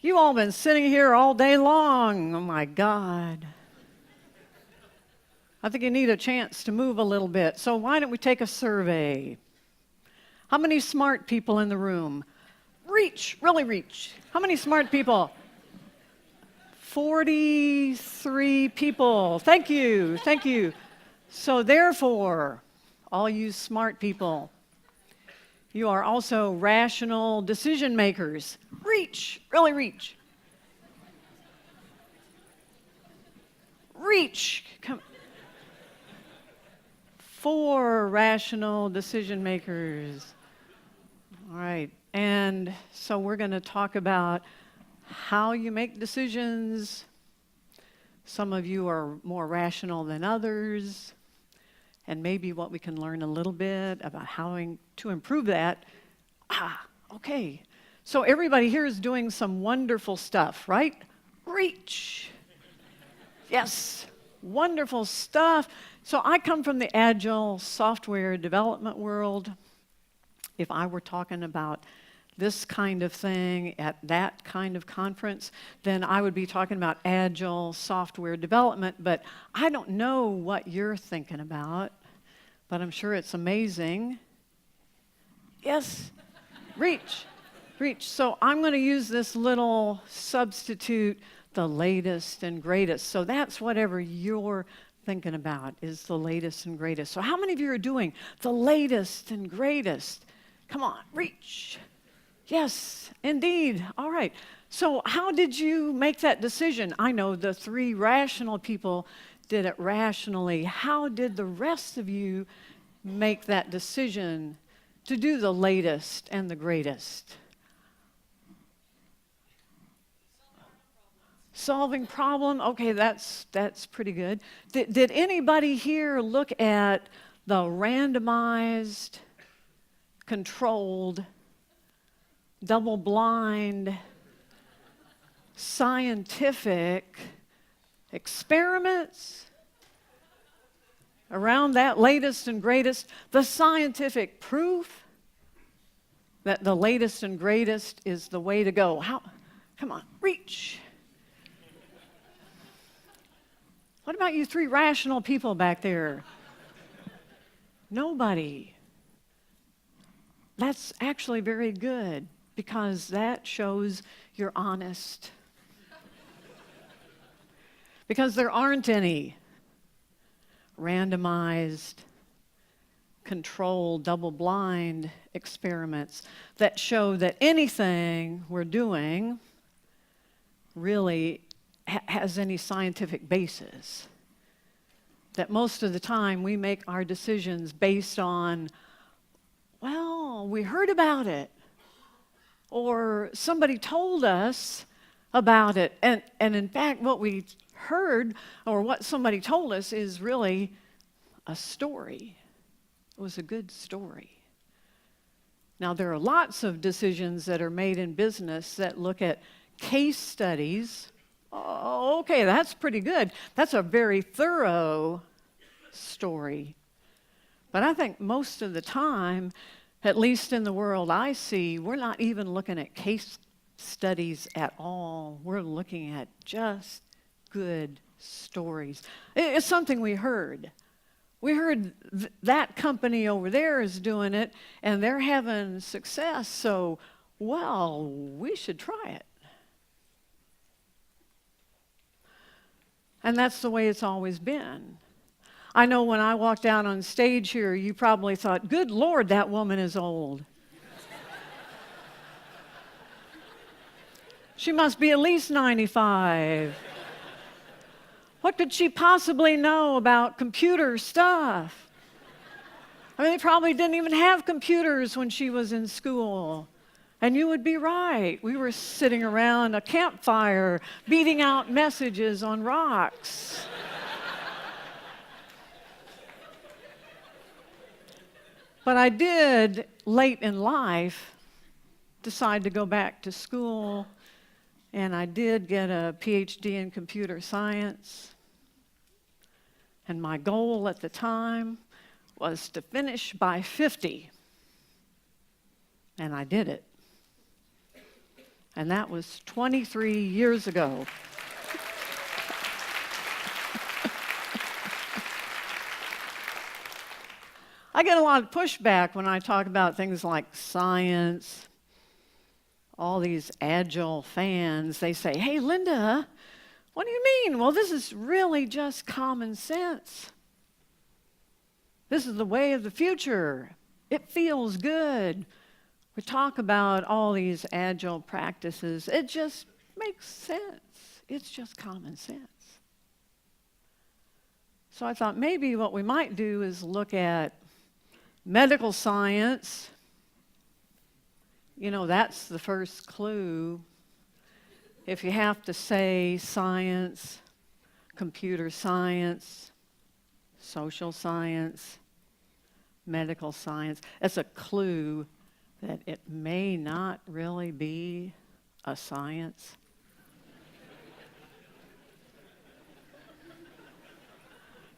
You all been sitting here all day long. Oh my God. I think you need a chance to move a little bit. So why don't we take a survey? How many smart people in the room? Reach, really reach. How many smart people? 43 people. Thank you, thank you. So therefore, all you smart people, you are also rational decision makers. Reach, really reach. Reach. Come. 4 rational decision makers. All right, and so we're going to talk about how you make decisions. Some of you are more rational than others, and maybe what we can learn a little bit about how to improve that. Okay. So everybody here is doing some wonderful stuff, right? Reach. Yes, wonderful stuff. So I come from the Agile software development world. If I were talking about this kind of thing at that kind of conference, then I would be talking about Agile software development, but I don't know what you're thinking about, but I'm sure it's amazing. Yes, reach, reach. So I'm going to use this little substitute, the latest and greatest. So that's whatever you're thinking about is the latest and greatest. So how many of you are doing the latest and greatest? Come on, reach. Yes, indeed. All right. So how did you make that decision? I know the 3 rational people did it rationally. How did the rest of you make that decision to do the latest and the greatest? Solving problem. Okay, that's pretty good. Did anybody here look at the randomized, controlled, double-blind, scientific experiments around that latest and greatest? The scientific proof that the latest and greatest is the way to go. Come on, reach. What about you 3 rational people back there? Nobody. That's actually very good because that shows you're honest. Because there aren't any randomized, controlled, double-blind experiments that show that anything we're doing really has any scientific basis. That most of the time we make our decisions based on, well, we heard about it, or somebody told us about it. And in fact, what we heard or what somebody told us is really a story. It was a good story. Now, there are lots of decisions that are made in business that look at case studies. Oh, okay, that's pretty good. That's a very thorough story. But I think most of the time, at least in the world I see, we're not even looking at case studies at all. We're looking at just good stories. It's something we heard. We heard that company over there is doing it, and they're having success, so, well, we should try it. And that's the way it's always been. I know when I walked out on stage here, you probably thought, good Lord, that woman is old. She must be at least 95. What could she possibly know about computer stuff? I mean, they probably didn't even have computers when she was in school. And you would be right. We were sitting around a campfire, beating out messages on rocks. But I did, late in life, decide to go back to school, and I did get a PhD in computer science. And my goal at the time was to finish by 50. And I did it. And that was 23 years ago. I get a lot of pushback when I talk about things like science. All these Agile fans, they say, "Hey, Linda, what do you mean?" Well, this is really just common sense. This is the way of the future. It feels good. We talk about all these Agile practices. It just makes sense. It's just common sense. So I thought maybe what we might do is look at medical science. You know, that's the first clue. If you have to say science, computer science, social science, medical science, that's a clue that it may not really be a science.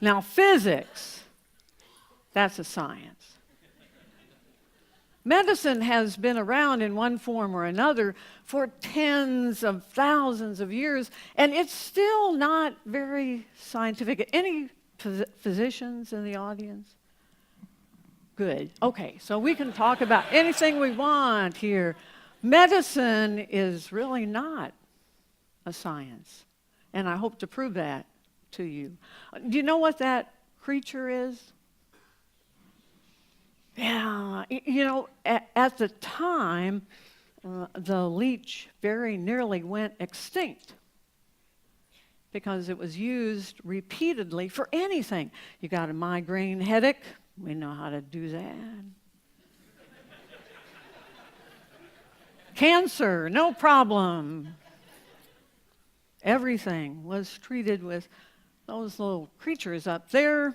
Now, physics, that's a science. Medicine has been around in one form or another for tens of thousands of years, and it's still not very scientific. Any physicians in the audience? Good. Okay, so we can talk about anything we want here. Medicine is really not a science, and I hope to prove that to you. Do you know what that creature is? Yeah, you know, at the time, the leech very nearly went extinct because it was used repeatedly for anything. You got a migraine headache, we know how to do that. Cancer, no problem. Everything was treated with those little creatures up there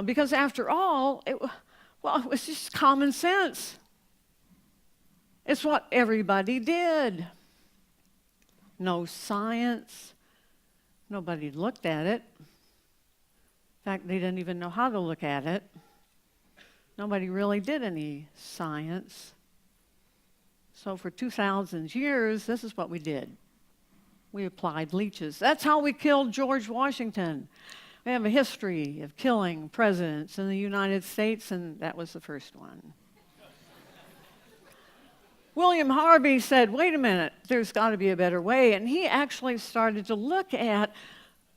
because after all, it was just common sense. It's what everybody did. No science. Nobody looked at it. In fact, they didn't even know how to look at it. Nobody really did any science. So for 2,000 years, this is what we did. We applied leeches. That's how we killed George Washington. We have a history of killing presidents in the United States, and that was the first one. William Harvey said, wait a minute, there's got to be a better way. And he actually started to look at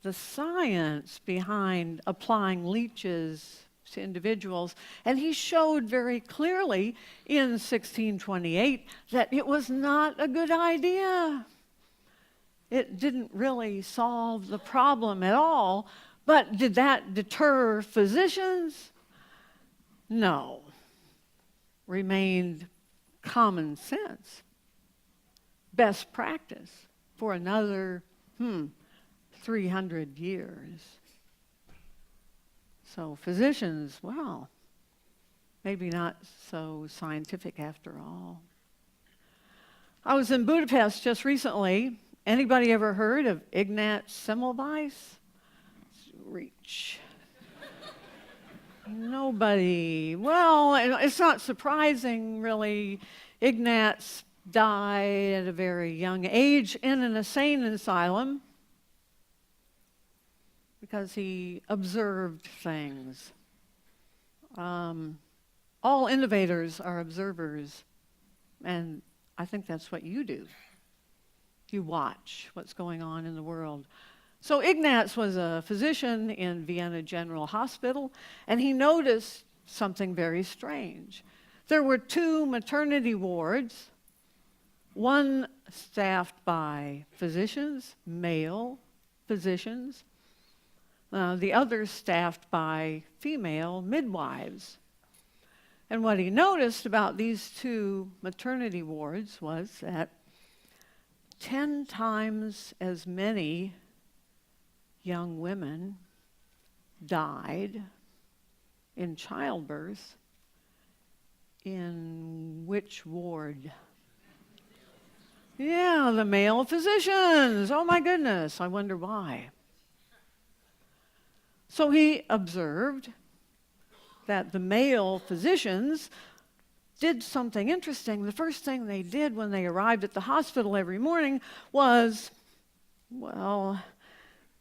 the science behind applying leeches to individuals. And he showed very clearly in 1628 that it was not a good idea. It didn't really solve the problem at all. But did that deter physicians? No. Remained common sense. Best practice for another 300 years. So physicians, well, maybe not so scientific after all. I was in Budapest just recently. Anybody ever heard of Ignatz Semmelweis? Reach. Nobody. Well, it's not surprising, really. Ignatz died at a very young age in an insane asylum because he observed things. All innovators are observers, and I think that's what you do. You watch what's going on in the world. So Ignatz was a physician in Vienna General Hospital, and he noticed something very strange. There were 2 maternity wards, one staffed by physicians, male physicians, the other staffed by female midwives. And what he noticed about these 2 maternity wards was that 10 times as many young women died in childbirth in which ward? Yeah, the male physicians. Oh my goodness, I wonder why. So he observed that the male physicians did something interesting. The first thing they did when they arrived at the hospital every morning was, well,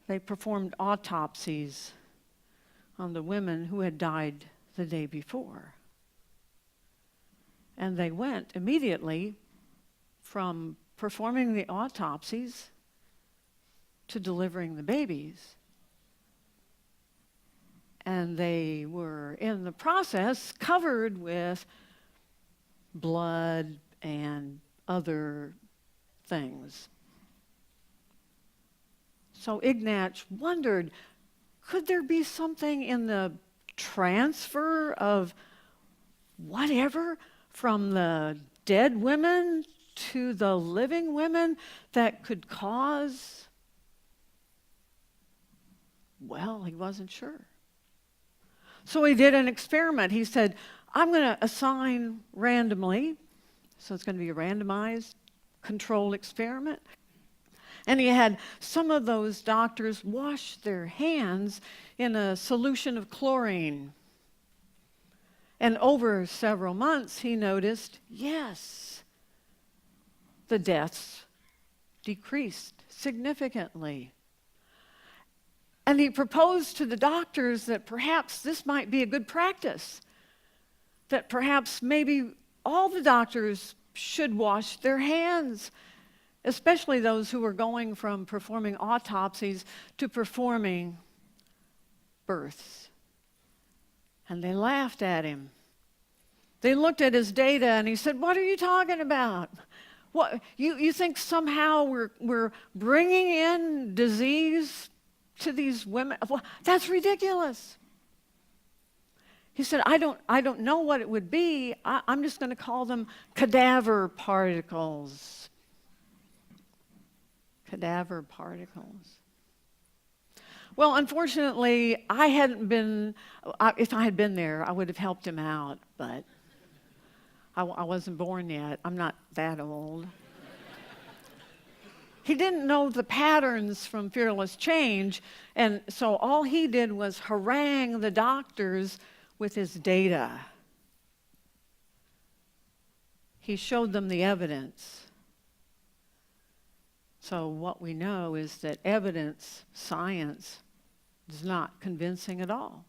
they performed autopsies on the women who had died the day before. And they went immediately from performing the autopsies to delivering the babies. And they were, in the process, covered with blood and other things. So Ignatz wondered, could there be something in the transfer of whatever from the dead women to the living women that could cause? Well, he wasn't sure. So he did an experiment. He said, I'm going to assign randomly, so it's going to be a randomized controlled experiment. And he had some of those doctors wash their hands in a solution of chlorine. And over several months, he noticed, yes, the deaths decreased significantly. And he proposed to the doctors that perhaps this might be a good practice, that perhaps maybe all the doctors should wash their hands, especially those who were going from performing autopsies to performing births. And they laughed at him. They looked at his data and he said, what are you talking about? What, you think somehow we're bringing in disease to these women? Well, that's ridiculous. He said, I don't know what it would be. I'm just going to call them cadaver particles. Cadaver particles. Well, unfortunately, if I had been there, I would have helped him out, but I wasn't born yet. I'm not that old. He didn't know the patterns from Fearless Change, and so all he did was harangue the doctors with his data. He showed them the evidence. So what we know is that evidence, science, is not convincing at all.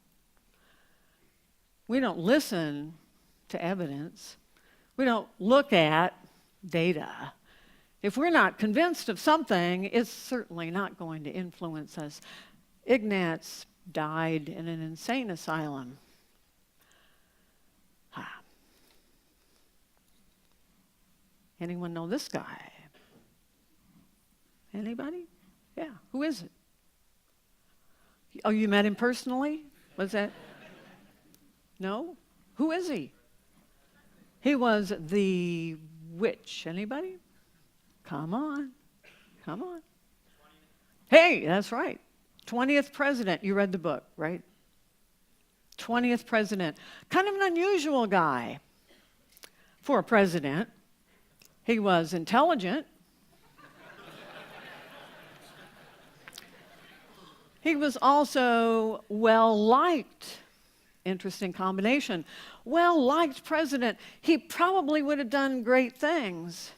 We don't listen to evidence. We don't look at data. If we're not convinced of something, it's certainly not going to influence us. Ignatz died in an insane asylum. Anyone know this guy? Anybody? Yeah. Who is it? Oh, you met him personally? Was that? No? Who is he? He was the which? Anybody? Come on. Come on. Hey, that's right. 20th president. You read the book, right? 20th president. Kind of an unusual guy for a president. He was intelligent. He was also well-liked. Interesting combination. Well-liked president. He probably would have done great things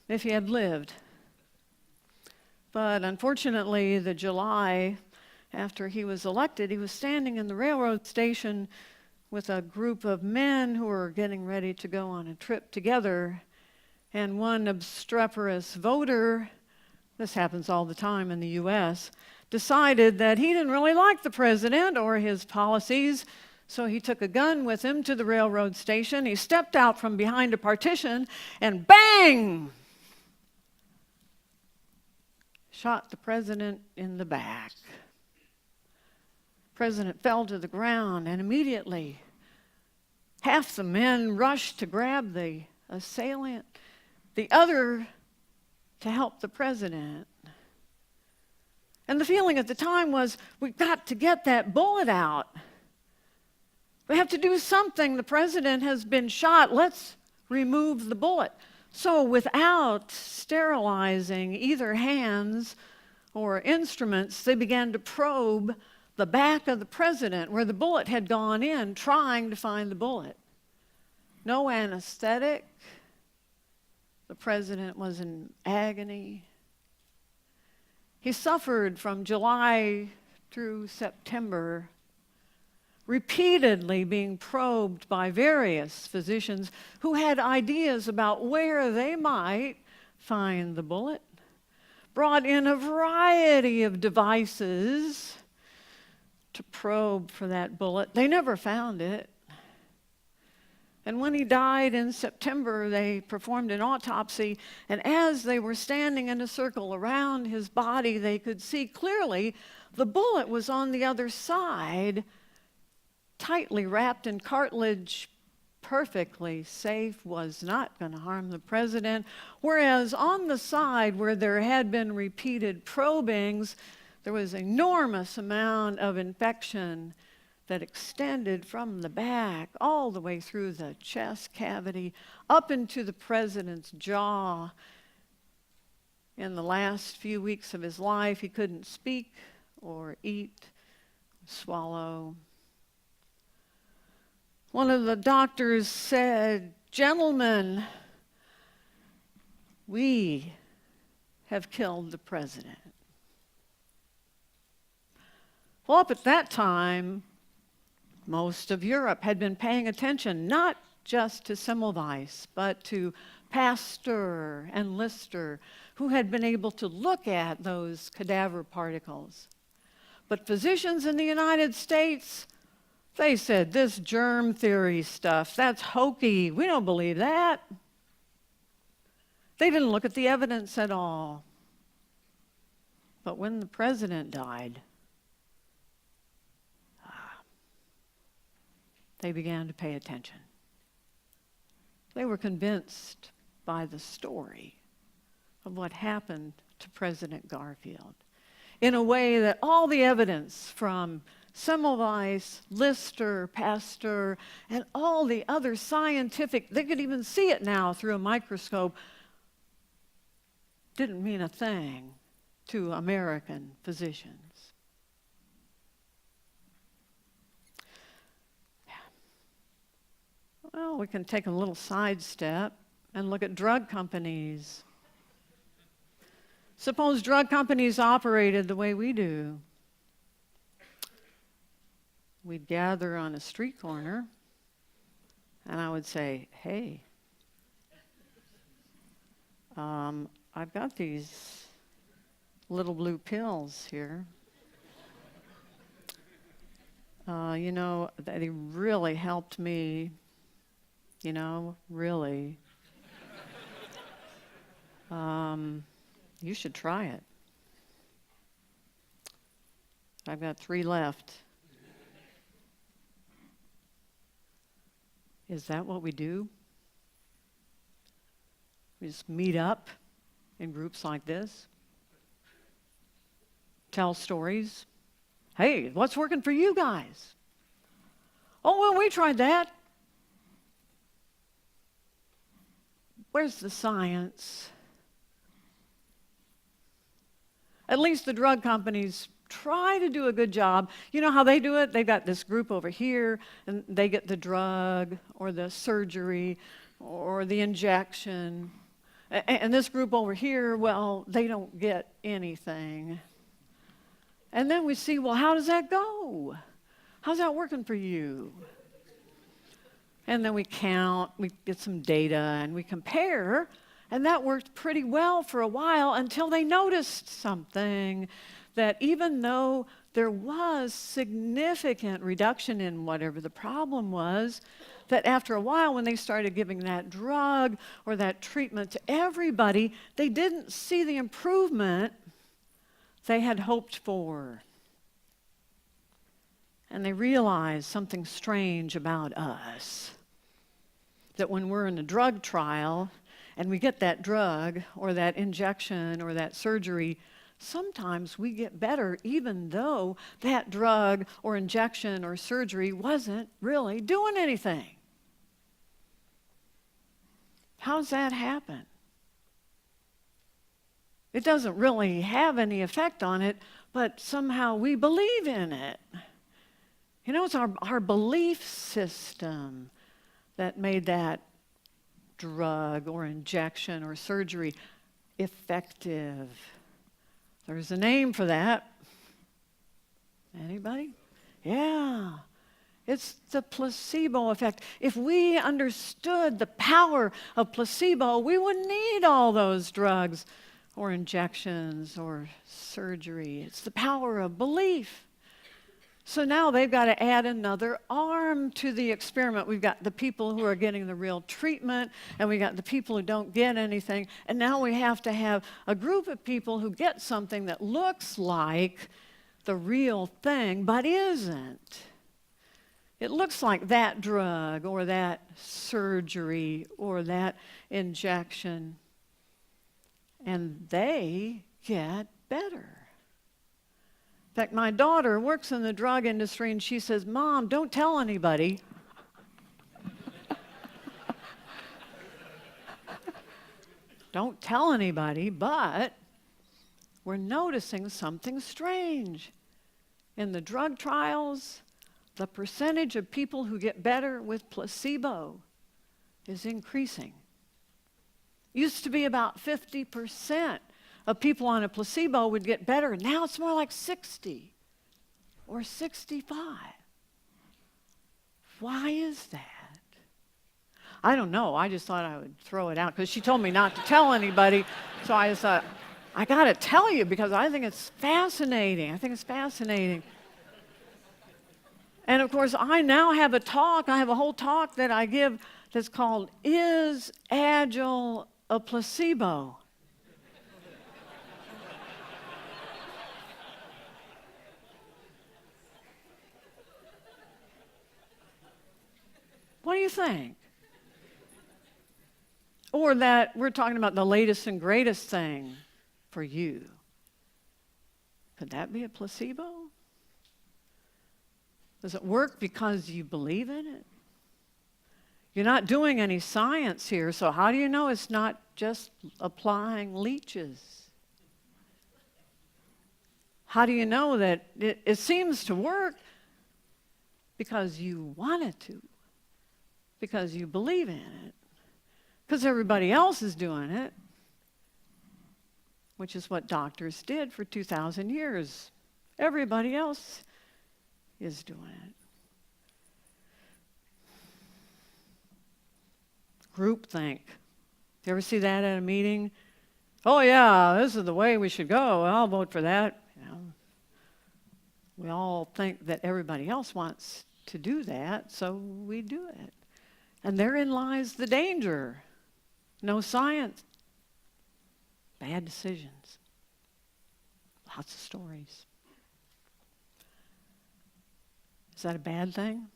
if he had lived. But unfortunately, the July after he was elected, he was standing in the railroad station with a group of men who were getting ready to go on a trip together. And one obstreperous voter, this happens all the time in the U.S., decided that he didn't really like the president or his policies, so he took a gun with him to the railroad station. He stepped out from behind a partition and bang! Shot the president in the back. The president fell to the ground, and immediately half the men rushed to grab the assailant, the other to help the president. And the feeling at the time was, we've got to get that bullet out. We have to do something. The president has been shot. Let's remove the bullet. So without sterilizing either hands or instruments, they began to probe the back of the president where the bullet had gone in, trying to find the bullet. no anesthetic. The president was in agony. He suffered from July through September, repeatedly being probed by various physicians who had ideas about where they might find the bullet, brought in a variety of devices to probe for that bullet. They never found it. And when he died in September, they performed an autopsy, and as they were standing in a circle around his body, they could see clearly the bullet was on the other side, tightly wrapped in cartilage, perfectly safe, was not going to harm the president. Whereas on the side where there had been repeated probings, there was an enormous amount of infection that extended from the back all the way through the chest cavity, up into the president's jaw. In the last few weeks of his life, he couldn't speak or eat, swallow. One of the doctors said, "Gentlemen, we have killed the president." Well, up at that time, most of Europe had been paying attention not just to Semmelweis, but to Pasteur and Lister, who had been able to look at those cadaver particles. But physicians in the United States, they said, "This germ theory stuff, that's hokey. We don't believe that." They didn't look at the evidence at all. But when the president died, they began to pay attention. They were convinced by the story of what happened to President Garfield in a way that all the evidence from Semmelweis, Lister, Pasteur, and all the other scientific, they could even see it now through a microscope, didn't mean a thing to American physicians. Well, we can take a little sidestep and look at drug companies. Suppose drug companies operated the way we do. We'd gather on a street corner, and I would say, "Hey, I've got these little blue pills here. You know, they really helped me. You know, really. You should try it. I've got 3 left." Is that what we do? We just meet up in groups like this, tell stories. "Hey, what's working for you guys?" "Oh, well, we tried that." Where's the science? At least the drug companies try to do a good job. You know how they do it? They've got this group over here, and they get the drug or the surgery or the injection. And this group over here, well, they don't get anything. And then we see, well, how does that go? How's that working for you? And then we count, we get some data, and we compare, and that worked pretty well for a while until they noticed something, that even though there was significant reduction in whatever the problem was, that after a while when they started giving that drug or that treatment to everybody, they didn't see the improvement they had hoped for. And they realized something strange about us. That when we're in a drug trial and we get that drug or that injection or that surgery, sometimes we get better even though that drug or injection or surgery wasn't really doing anything. How's that happen? It doesn't really have any effect on it, but somehow we believe in it. You know, it's our belief system that made that drug or injection or surgery effective? There's a name for that. Anybody? Yeah. It's the placebo effect. If we understood the power of placebo, we wouldn't need all those drugs or injections or surgery. It's the power of belief. So now they've got to add another arm to the experiment. We've got the people who are getting the real treatment, and we got the people who don't get anything. And now we have to have a group of people who get something that looks like the real thing, but isn't. It looks like that drug or that surgery or that injection, and they get better. In fact, my daughter works in the drug industry, and she says, "Mom, don't tell anybody." Don't tell anybody, but we're noticing something strange. In the drug trials, the percentage of people who get better with placebo is increasing. Used to be about 50% of people on a placebo would get better. Now it's more like 60 or 65. Why is that? I don't know. I just thought I would throw it out because she told me not to tell anybody. So I just thought, I got to tell you because I think it's fascinating. I think it's fascinating. And of course, I now have a talk. I have a whole talk that I give that's called, "Is Agile a Placebo?" What do you think? Or that we're talking about the latest and greatest thing for you. Could that be a placebo? Does it work because you believe in it? You're not doing any science here, so how do you know it's not just applying leeches? How do you know that it seems to work? Because you want it to, because you believe in it, because everybody else is doing it, which is what doctors did for 2,000 years. Everybody else is doing it. Groupthink. You ever see that at a meeting? Oh yeah, this is the way we should go. I'll vote for that. You know, we all think that everybody else wants to do that, so we do it. And therein lies the danger. No science. Bad decisions. Lots of stories. Is that a bad thing?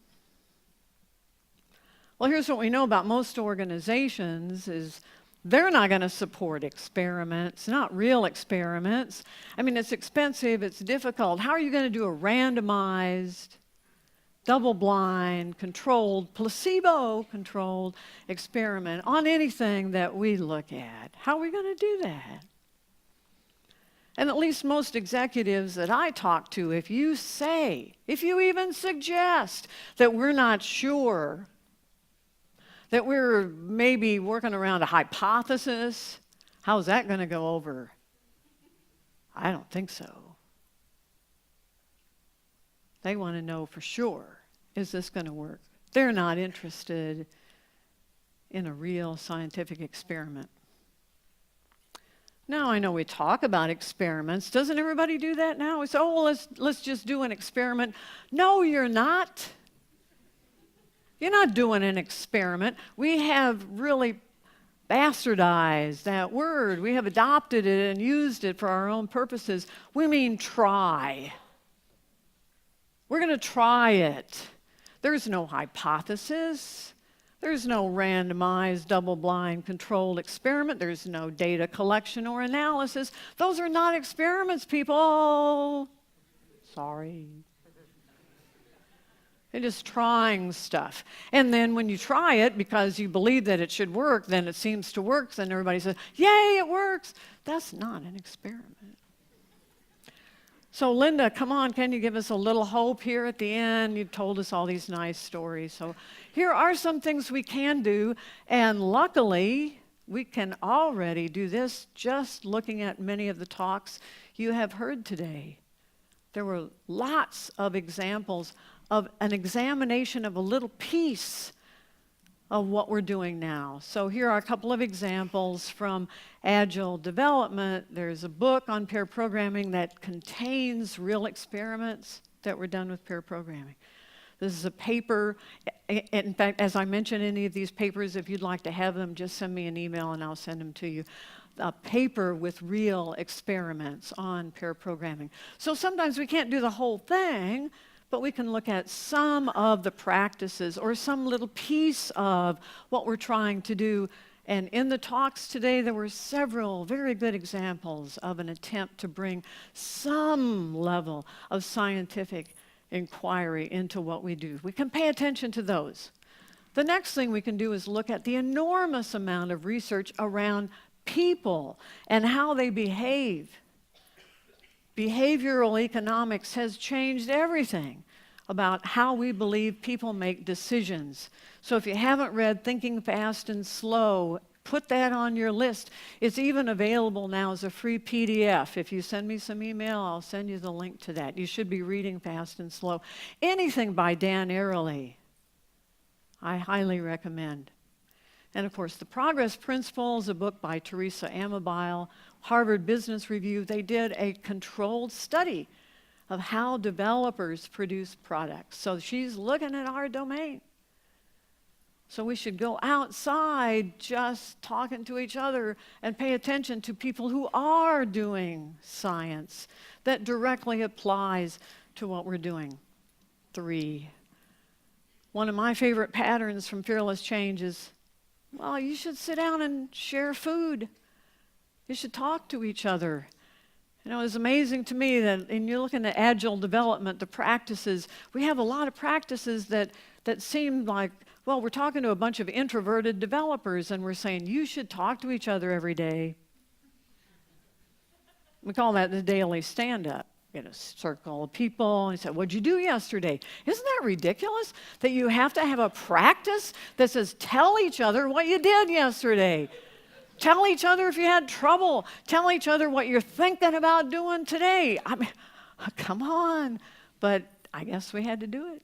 Well, here's what we know about most organizations is they're not going to support experiments, not real experiments. I mean, it's expensive, it's difficult. How are you going to do a randomized, double-blind, controlled, placebo-controlled experiment on anything that we look at? How are we going to do that? And at least most executives that I talk to, if you even suggest that we're not sure, that we're maybe working around a hypothesis, how's that going to go over? I don't think so. They want to know for sure, is this going to work? They're not interested in a real scientific experiment. Now, I know we talk about experiments. Doesn't everybody do that now? We say, oh, well, let's just do an experiment. No, you're not. You're not doing an experiment. We have really bastardized that word. We have adopted it and used it for our own purposes. We mean try. We're going to try it. There's no hypothesis. There's no randomized, double-blind, controlled experiment. There's no data collection or analysis. Those are not experiments, people. Sorry. They're just trying stuff. And then when you try it because you believe that it should work, then it seems to work, then everybody says, yay, it works. That's not an experiment. So Linda, come on, can you give us a little hope here at the end? You've told us all these nice stories. So here are some things we can do, and luckily, we can already do this just looking at many of the talks you have heard today. There were lots of examples of an examination of a little piece of what we're doing now. So here are a couple of examples from Agile development. There's a book on pair programming that contains real experiments that were done with pair programming. This is a paper. In fact, as I mentioned any of these papers, if you'd like to have them, just send me an email and I'll send them to you. A paper with real experiments on pair programming. So sometimes we can't do the whole thing, but we can look at some of the practices or some little piece of what we're trying to do. And in the talks today, there were several very good examples of an attempt to bring some level of scientific inquiry into what we do. We can pay attention to those. The next thing we can do is look at the enormous amount of research around people and how they behave. Behavioral economics has changed everything about how we believe people make decisions. So if you haven't read Thinking Fast and Slow, put that on your list. It's even available now as a free PDF. If you send me some email, I'll send you the link to that. You should be reading Fast and Slow. Anything by Dan Ariely, I highly recommend. And of course, The Progress Principles, a book by Teresa Amabile, Harvard Business Review, they did a controlled study of how developers produce products. So she's looking at our domain. So we should go outside just talking to each other and pay attention to people who are doing science that directly applies to what we're doing. 3, one of my favorite patterns from Fearless Change is, well, you should sit down and share food. You should talk to each other. You know, it was amazing to me that in you're looking at Agile development, the practices, we have a lot of practices that seem like, well, we're talking to a bunch of introverted developers and we're saying, you should talk to each other every day. We call that the daily stand-up. Get a circle of people and say, what'd you do yesterday? Isn't that ridiculous that you have to have a practice that says, tell each other what you did yesterday. Tell each other if you had trouble. Tell each other what you're thinking about doing today. I mean, come on. But I guess we had to do it.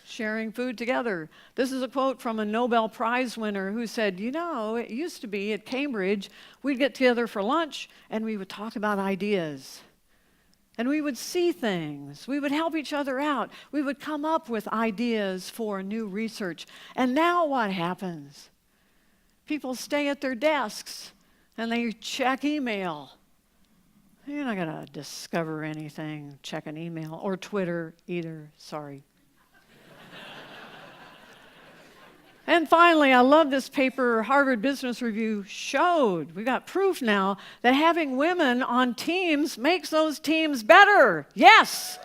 Sharing food together. This is a quote from a Nobel Prize winner who said, you know, it used to be at Cambridge, we'd get together for lunch and we would talk about ideas. And we would see things. We would help each other out. We would come up with ideas for new research. And now what happens? People stay at their desks and they check email. You're not going to discover anything, check an email, or Twitter either, sorry. And finally, I love this paper Harvard Business Review showed. We got proof now that having women on teams makes those teams better. Yes.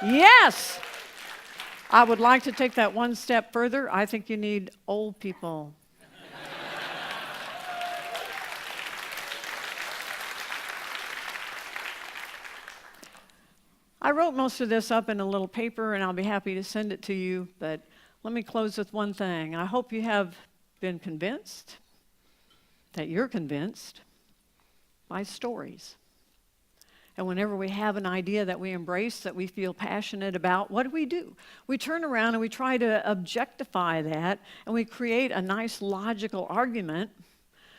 Yes. I would like to take that one step further. I think you need old people. I wrote most of this up in a little paper, and I'll be happy to send it to you, but let me close with one thing. I hope you have been convinced, that you're convinced, by stories. And whenever we have an idea that we embrace, that we feel passionate about, what do? We turn around and we try to objectify that, and we create a nice logical argument,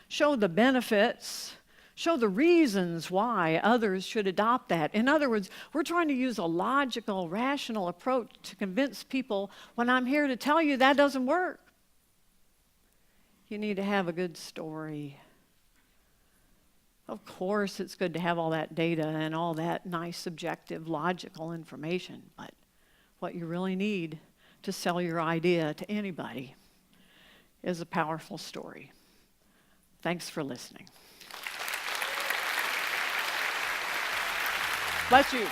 show the benefits, show the reasons why others should adopt that. In other words, we're trying to use a logical, rational approach to convince people when I'm here to tell you that doesn't work. You need to have a good story. Of course, it's good to have all that data and all that nice, subjective, logical information, but what you really need to sell your idea to anybody is a powerful story. Thanks for listening. Bless you.